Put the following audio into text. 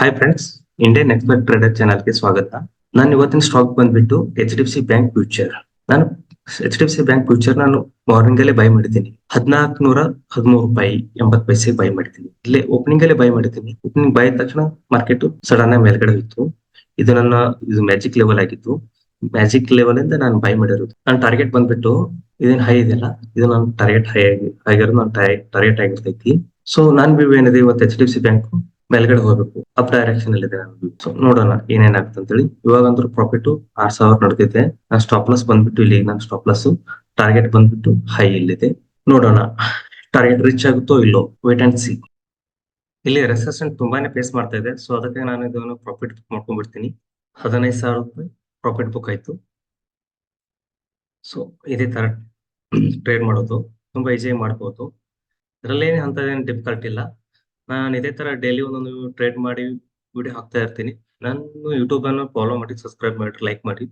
Hi friends, Indian expert trader ಚಾನಲ್ಗೆ ಸ್ವಾಗತ. ನಾನು ಇವತ್ತಿನ ಸ್ಟಾಕ್ ಬಂದ್ಬಿಟ್ಟು H D F C bank future. ನಾನು H D F C bank future ನಾನು ಮಾರ್ನಿಂಗ್ ಅಲ್ಲೇ ಬೈ ಮಾಡಿದ್ದೀನಿ. 1413 ರೂಪಾಯಿ 80 ಪೈಸೆ ಬೈ ಮಾಡಿದ್ದೀನಿ. ಇಲ್ಲೇ ಓಪನಿಂಗ್ ಅಲ್ಲೇ ಬೈ ಮಾಡಿದ್ದೀನಿ. ಓಪನಿಂಗ್ ಬೈ ಆದ ತಕ್ಷಣ ಮಾರ್ಕೆಟ್ ಸಡನ್ ಆಗಿ ಮೇಲ್ಗಡೆ ಹೋಯ್ತು. ಇದು ಮ್ಯಾಜಿಕ್ ಲೆವೆಲ್ ಆಗಿತ್ತು. ಮ್ಯಾಜಿಕ್ ಲೆವೆಲ್ ಇಂದ ನಾನು ಬೈ ಮಾಡಿರೋದು. ನನ್ನ ಟಾರ್ಗೆಟ್ ಬಂದ್ಬಿಟ್ಟು ಇದೇನ್ ಹೈ ಇದೆಯಲ್ಲ, ಇದು ನನ್ನ ಟಾರ್ಗೆಟ್ ಹೈ ಆಗಿರೋದು ನನ್ನ ಟಾರ್ಗೆಟ್ ಆಗಿರ್ತೈತಿ. ಸೊ ನಾನ್ ವ್ಯೂ ಏನಿದೆ, ಇವತ್ತು H D F C bank ಮೇಲ್ಗಡೆ ಹೋಗ್ಬೇಕು, ಅಪ್ ಡೈರೆಕ್ಷನ್ ಅಲ್ಲಿ ಇದೆ. ಸೊ ನೋಡೋಣ ಏನೇನಾಗುತ್ತೆ ಅಂತ ಹೇಳಿ. ಇವಾಗಂದ್ರೂ ಪ್ರಾಫಿಟ್ 6000 ನಡ್ದಿದೆ. ನನ್ನ ಸ್ಟಾಪ್ ಲಾಸ್ ಬಂದ್ಬಿಟ್ಟು ಇಲ್ಲಿ, ನನ್ನ ಸ್ಟಾಪ್ ಲಾಸ್ ಟಾರ್ಗೆಟ್ ಬಂದ್ಬಿಟ್ಟು ಹೈ ಇಲ್ಲಿದೆ. ನೋಡೋಣ ಟಾರ್ಗೆಟ್ ರೀಚ್ ಆಗುತ್ತೋ ಇಲ್ಲೋ, ವೇಟ್ ಅಂಡ್ ಸಿ. ಇಲ್ಲಿ ರೆಸಿಸ್ಟೆನ್ಸ್ ತುಂಬಾನೇ ಫೇಸ್ ಮಾಡ್ತಾ ಇದೆ. ಸೊ ಅದಕ್ಕೆ ನಾನು ಇದನ್ನು ಪ್ರಾಫಿಟ್ ಬುಕ್ ಮಾಡ್ಕೊಂಡ್ಬಿಡ್ತೀನಿ. 15,000 ರೂಪಾಯಿ ಪ್ರಾಫಿಟ್ ಬುಕ್ ಆಯ್ತು. ಸೊ ಇದೇ ತರ ಟ್ರೇಡ್ ಮಾಡೋದು ತುಂಬಾ ಈಸಿಯಾಗಿ ಮಾಡ್ಬೋದು. ಇದರಲ್ಲಿ ಅಂತದೇನು ಡಿಫಿಕಲ್ಟ್ ಇಲ್ಲ. ನಾನು ಇದೇ ತರ ಡೈಲಿ ಒಂದೊಂದು ಟ್ರೇಡ್ ಮಾಡಿ ವಿಡಿಯೋ ಹಾಕ್ತಾ ಇರ್ತೀನಿ. ನಾನು ಯೂಟ್ಯೂಬ್ ಅನ್ನು ಫಾಲೋ ಮಾಡಿ, ಸಬ್ಸ್ಕ್ರೈಬ್ ಮಾಡಿ, ಲೈಕ್ ಮಾಡಿ.